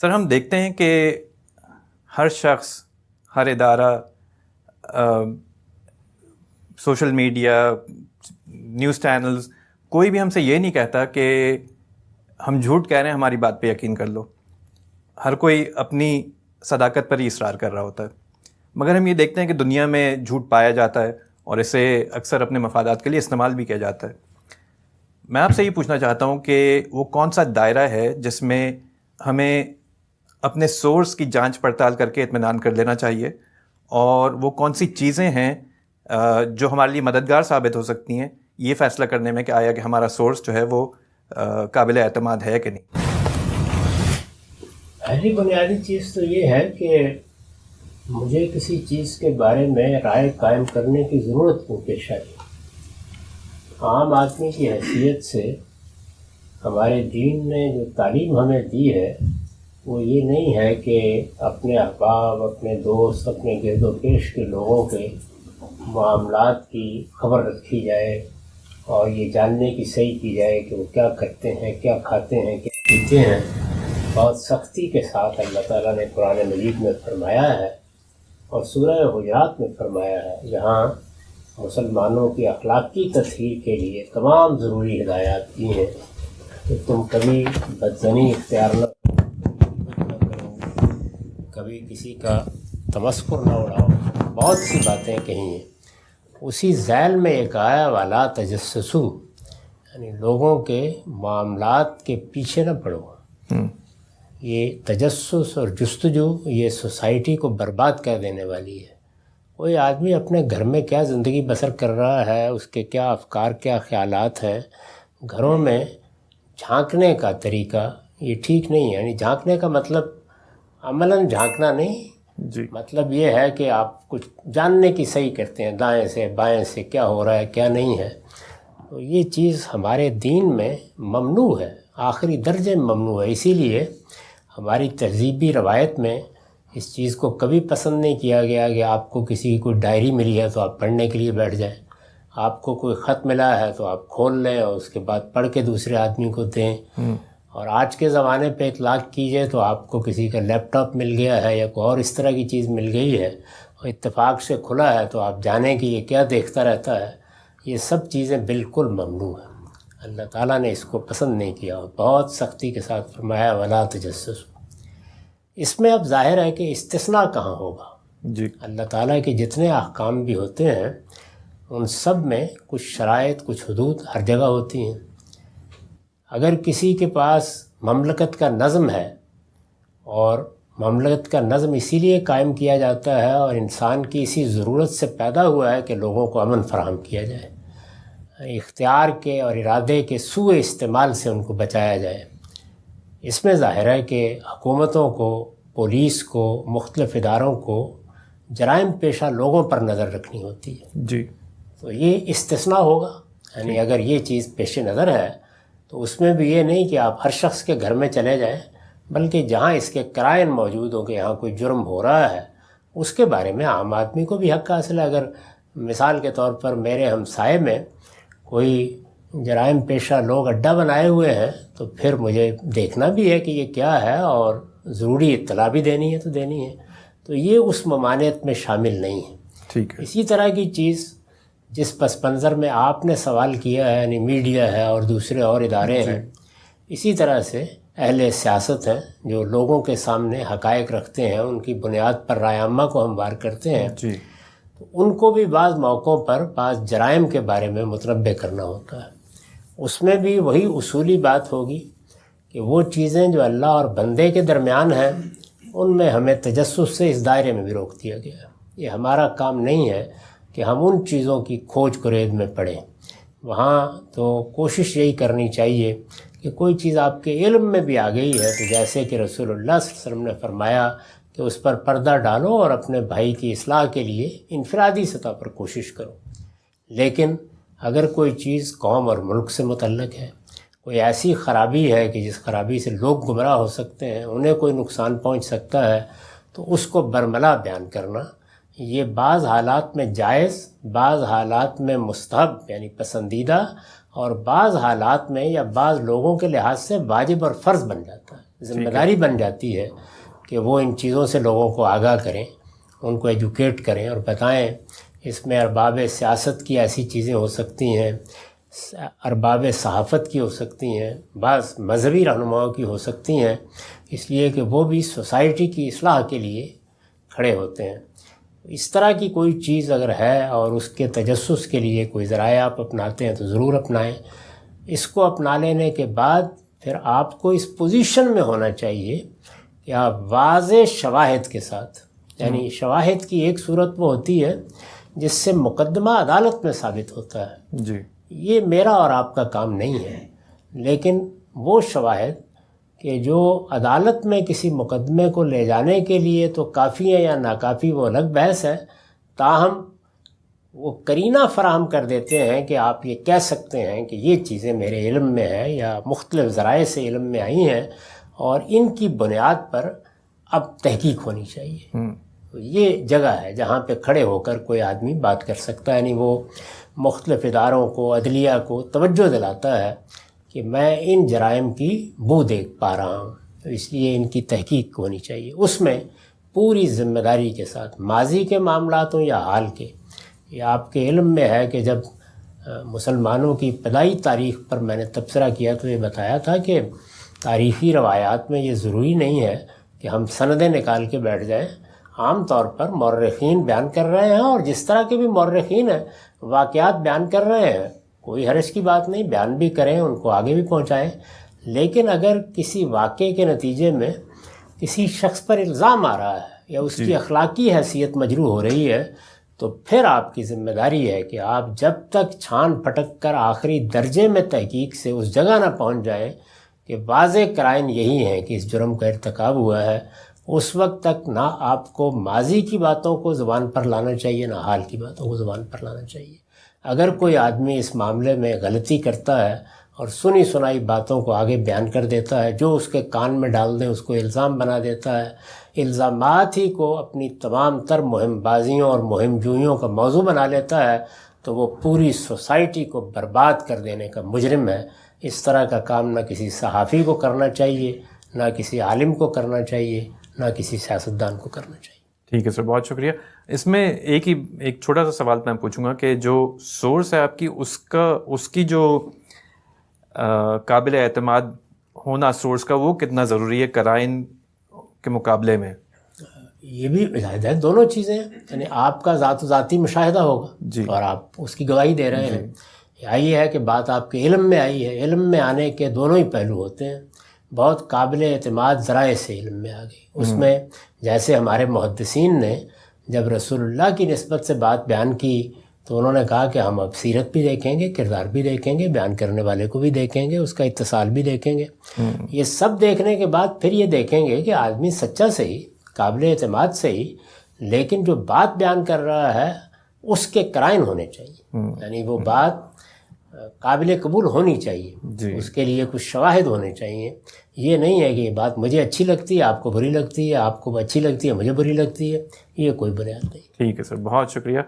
سر ہم دیکھتے ہیں کہ ہر شخص، ہر ادارہ، سوشل میڈیا، نیوز چینلز، کوئی بھی ہم سے یہ نہیں کہتا کہ ہم جھوٹ کہہ رہے ہیں ہماری بات پہ یقین کر لو. ہر کوئی اپنی صداقت پر ہی اصرار کر رہا ہوتا ہے. مگر ہم یہ دیکھتے ہیں کہ دنیا میں جھوٹ پایا جاتا ہے اور اسے اکثر اپنے مفادات کے لیے استعمال بھی کیا جاتا ہے. میں آپ سے یہ پوچھنا چاہتا ہوں کہ وہ کون سا دائرہ ہے جس میں ہمیں اپنے سورس کی جانچ پڑتال کر کے اطمینان کر لینا چاہیے، اور وہ کون سی چیزیں ہیں جو ہمارے لیے مددگار ثابت ہو سکتی ہیں یہ فیصلہ کرنے میں کہ آیا کہ ہمارا سورس جو ہے وہ قابل اعتماد ہے کہ نہیں. پہلی بنیادی چیز تو یہ ہے کہ مجھے کسی چیز کے بارے میں رائے قائم کرنے کی ضرورت کیوں پیش آئی. عام آدمی کی حیثیت سے ہمارے دین نے جو تعلیم ہمیں دی ہے وہ یہ نہیں ہے کہ اپنے احباب، اپنے دوست، اپنے گرد و پیش کے لوگوں کے معاملات کی خبر رکھی جائے اور یہ جاننے کی صحیح کی جائے کہ وہ کیا کرتے ہیں، کیا کھاتے ہیں، کیا پیتے ہیں. بہت سختی کے ساتھ اللہ تعالیٰ نے قرآن مجید میں فرمایا ہے اور سورہ حجرات میں فرمایا ہے، جہاں مسلمانوں کی اخلاقی تطہیر کے لیے تمام ضروری ہدایات دی ہیں کہ تم کبھی بدزنی اختیار نہ کرو، کبھی کسی کا تمسخر نہ اڑاؤ، بہت سی باتیں کہی ہیں. اسی ذیل میں ایک آیا والا تجسسو، یعنی لوگوں کے معاملات کے پیچھے نہ پڑو. یہ تجسس اور جستجو یہ سوسائٹی کو برباد کر دینے والی ہے. کوئی آدمی اپنے گھر میں کیا زندگی بسر کر رہا ہے، اس کے کیا افکار، کیا خیالات ہیں، گھروں میں جھانکنے کا طریقہ یہ ٹھیک نہیں ہے. یعنی جھانکنے کا مطلب عملاً جھانکنا نہیں، جی، مطلب یہ ہے کہ آپ کچھ جاننے کی صحیح کرتے ہیں، دائیں سے بائیں سے کیا ہو رہا ہے کیا نہیں ہے. تو یہ چیز ہمارے دین میں ممنوع ہے، آخری درجے میں ممنوع ہے. اسی لیے ہماری تہذیبی روایت میں اس چیز کو کبھی پسند نہیں کیا گیا کہ آپ کو کسی کی کوئی ڈائری ملی ہے تو آپ پڑھنے کے لیے بیٹھ جائیں، آپ کو کوئی خط ملا ہے تو آپ کھول لیں اور اس کے بعد پڑھ کے دوسرے آدمی کو دیں. اور آج کے زمانے پہ اطلاق کیجئے تو آپ کو کسی کا لیپ ٹاپ مل گیا ہے یا کوئی اور اس طرح کی چیز مل گئی ہے اور اتفاق سے کھلا ہے تو آپ جانیں کہ یہ کیا دیکھتا رہتا ہے. یہ سب چیزیں بالکل ممنوع ہیں. اللہ تعالیٰ نے اس کو پسند نہیں کیا اور بہت سختی کے ساتھ فرمایا ولا تجسسوا. اس میں اب ظاہر ہے کہ استثناء کہاں ہوگا. جی، اللہ تعالیٰ کے جتنے احکام بھی ہوتے ہیں ان سب میں کچھ شرائط، کچھ حدود ہر جگہ ہوتی ہیں. اگر کسی کے پاس مملکت کا نظم ہے، اور مملکت کا نظم اسی لیے قائم کیا جاتا ہے اور انسان کی اسی ضرورت سے پیدا ہوا ہے کہ لوگوں کو امن فراہم کیا جائے، اختیار کے اور ارادے کے سوء استعمال سے ان کو بچایا جائے. اس میں ظاہر ہے کہ حکومتوں کو، پولیس کو، مختلف اداروں کو جرائم پیشہ لوگوں پر نظر رکھنی ہوتی ہے. جی، تو یہ استثناء ہوگا. یعنی اگر یہ چیز پیش نظر ہے تو اس میں بھی یہ نہیں کہ آپ ہر شخص کے گھر میں چلے جائیں، بلکہ جہاں اس کے قرائن موجود ہوں کہ یہاں کوئی جرم ہو رہا ہے اس کے بارے میں عام آدمی کو بھی حق حاصل ہے. اگر مثال کے طور پر میرے ہمسائے میں کوئی جرائم پیشہ لوگ اڈہ بنائے ہوئے ہیں تو پھر مجھے دیکھنا بھی ہے کہ یہ کیا ہے اور ضروری اطلاع بھی دینی ہے تو دینی ہے. تو یہ اس ممانعت میں شامل نہیں ہے. ٹھیک ہے. اسی طرح کی چیز جس پس منظر میں آپ نے سوال کیا ہے، یعنی میڈیا ہے اور دوسرے اور ادارے ہیں، اسی طرح سے اہل سیاست ہیں جو لوگوں کے سامنے حقائق رکھتے ہیں، ان کی بنیاد پر رائے عامہ کو ہموار کرتے ہیں. جی، تو ان کو بھی بعض موقعوں پر بعض جرائم کے بارے میں متنبہ کرنا ہوتا ہے. اس میں بھی وہی اصولی بات ہوگی کہ وہ چیزیں جو اللہ اور بندے کے درمیان ہیں ان میں ہمیں تجسس سے اس دائرے میں بھی روک دیا گیا ہے. یہ ہمارا کام نہیں ہے کہ ہم ان چیزوں کی کھوج کرید میں پڑیں. وہاں تو کوشش یہی کرنی چاہیے کہ کوئی چیز آپ کے علم میں بھی آ گئی ہے تو جیسے کہ رسول اللہ صلی اللہ علیہ وسلم نے فرمایا کہ اس پر پردہ ڈالو اور اپنے بھائی کی اصلاح کے لیے انفرادی سطح پر کوشش کرو. لیکن اگر کوئی چیز قوم اور ملک سے متعلق ہے، کوئی ایسی خرابی ہے کہ جس خرابی سے لوگ گمراہ ہو سکتے ہیں، انہیں کوئی نقصان پہنچ سکتا ہے، تو اس کو برملا بیان کرنا یہ بعض حالات میں جائز، بعض حالات میں مستحب یعنی پسندیدہ، اور بعض حالات میں یا بعض لوگوں کے لحاظ سے واجب اور فرض بن جاتا ہے. ذمہ داری بن جاتی ہے کہ وہ ان چیزوں سے لوگوں کو آگاہ کریں، ان کو ایجوکیٹ کریں اور بتائیں اس میں ارباب سیاست کی ایسی چیزیں ہو سکتی ہیں، ارباب صحافت کی ہو سکتی ہیں، بعض مذہبی رہنماؤں کی ہو سکتی ہیں، اس لیے کہ وہ بھی سوسائٹی کی اصلاح کے لیے کھڑے ہوتے ہیں۔ اس طرح کی کوئی چیز اگر ہے اور اس کے تجسس کے لیے کوئی ذرائع آپ اپناتے ہیں تو ضرور اپنائیں۔ اس کو اپنا لینے کے بعد پھر آپ کو اس پوزیشن میں ہونا چاہیے کہ آپ واضح شواہد کے ساتھ، یعنی شواہد کی ایک صورت وہ ہوتی ہے جس سے مقدمہ عدالت میں ثابت ہوتا ہے، جی، یہ میرا اور آپ کا کام نہیں ہے، لیکن وہ شواہد کہ جو عدالت میں کسی مقدمے کو لے جانے کے لیے تو کافی ہے یا ناکافی وہ الگ بحث ہے، تاہم وہ قرینہ فراہم کر دیتے ہیں کہ آپ یہ کہہ سکتے ہیں کہ یہ چیزیں میرے علم میں ہیں یا مختلف ذرائع سے علم میں آئی ہیں اور ان کی بنیاد پر اب تحقیق ہونی چاہیے۔ یہ جگہ ہے جہاں پہ کھڑے ہو کر کوئی آدمی بات کر سکتا ہے، یعنی وہ مختلف اداروں کو، عدلیہ کو توجہ دلاتا ہے کہ میں ان جرائم کی بو دیکھ پا رہا ہوں، تو اس لیے ان کی تحقیق ہونی چاہیے۔ اس میں پوری ذمہ داری کے ساتھ، ماضی کے معاملات ہوں یا حال کے، یہ آپ کے علم میں ہے کہ جب مسلمانوں کی ابتدائی تاریخ پر میں نے تبصرہ کیا تو یہ بتایا تھا کہ تاریخی روایات میں یہ ضروری نہیں ہے کہ ہم سندیں نکال کے بیٹھ جائیں، عام طور پر مورخین بیان کر رہے ہیں اور جس طرح کے بھی مورخین ہیں واقعات بیان کر رہے ہیں، کوئی حرج کی بات نہیں، بیان بھی کریں، ان کو آگے بھی پہنچائیں، لیکن اگر کسی واقعے کے نتیجے میں کسی شخص پر الزام آ رہا ہے یا اس کی اخلاقی حیثیت مجروح ہو رہی ہے تو پھر آپ کی ذمہ داری ہے کہ آپ جب تک چھان پھٹک کر آخری درجے میں تحقیق سے اس جگہ نہ پہنچ جائیں کہ واضح قرائن یہی ہیں کہ اس جرم کا ارتکاب ہوا ہے، اس وقت تک نہ آپ کو ماضی کی باتوں کو زبان پر لانا چاہیے نہ حال کی باتوں کو زبان پر لانا چاہیے۔ اگر کوئی آدمی اس معاملے میں غلطی کرتا ہے اور سنی سنائی باتوں کو آگے بیان کر دیتا ہے، جو اس کے کان میں ڈال دیں اس کو الزام بنا دیتا ہے، الزامات ہی کو اپنی تمام تر مہم بازیوں اور مہم جوئیوں کا موضوع بنا لیتا ہے، تو وہ پوری سوسائٹی کو برباد کر دینے کا مجرم ہے۔ اس طرح کا کام نہ کسی صحافی کو کرنا چاہیے، نہ کسی عالم کو کرنا چاہیے، نہ کسی سیاستدان کو کرنا چاہیے۔ ٹھیک ہے سر، بہت شکریہ۔ اس میں ایک چھوٹا سا سوال میں پوچھوں گا کہ جو سورس ہے آپ کی، اس کی جو قابل اعتماد ہونا سورس کا، وہ کتنا ضروری ہے قرائن کے مقابلے میں؟ یہ بھی ظاہر ہے، دونوں چیزیں ہیں، یعنی آپ کا ذاتی مشاہدہ ہوگا اور آپ اس کی گواہی دے رہے ہیں، یا یہ ہے کہ بات آپ کے علم میں آئی ہے۔ علم میں آنے کے دونوں ہی پہلو ہوتے ہیں، بہت قابل اعتماد ذرائع سے علم میں آ گئی، اس میں جیسے ہمارے محدثین نے جب رسول اللہ کی نسبت سے بات بیان کی تو انہوں نے کہا کہ ہم اب سیرت بھی دیکھیں گے، کردار بھی دیکھیں گے، بیان کرنے والے کو بھی دیکھیں گے، اس کا اتصال بھی دیکھیں گے۔ یہ سب دیکھنے کے بعد پھر یہ دیکھیں گے کہ آدمی سچا صحیح، قابل اعتماد صحیح، لیکن جو بات بیان کر رہا ہے اس کے قرائن ہونے چاہیے، یعنی وہ بات قابل قبول ہونی چاہیے، اس کے لیے کچھ شواہد ہونے چاہیے۔ یہ نہیں ہے کہ یہ بات مجھے اچھی لگتی ہے آپ کو بری لگتی ہے، آپ کو اچھی لگتی ہے مجھے بری لگتی ہے، یہ کوئی بنیاد نہیں۔ ٹھیک ہے سر، بہت شکریہ۔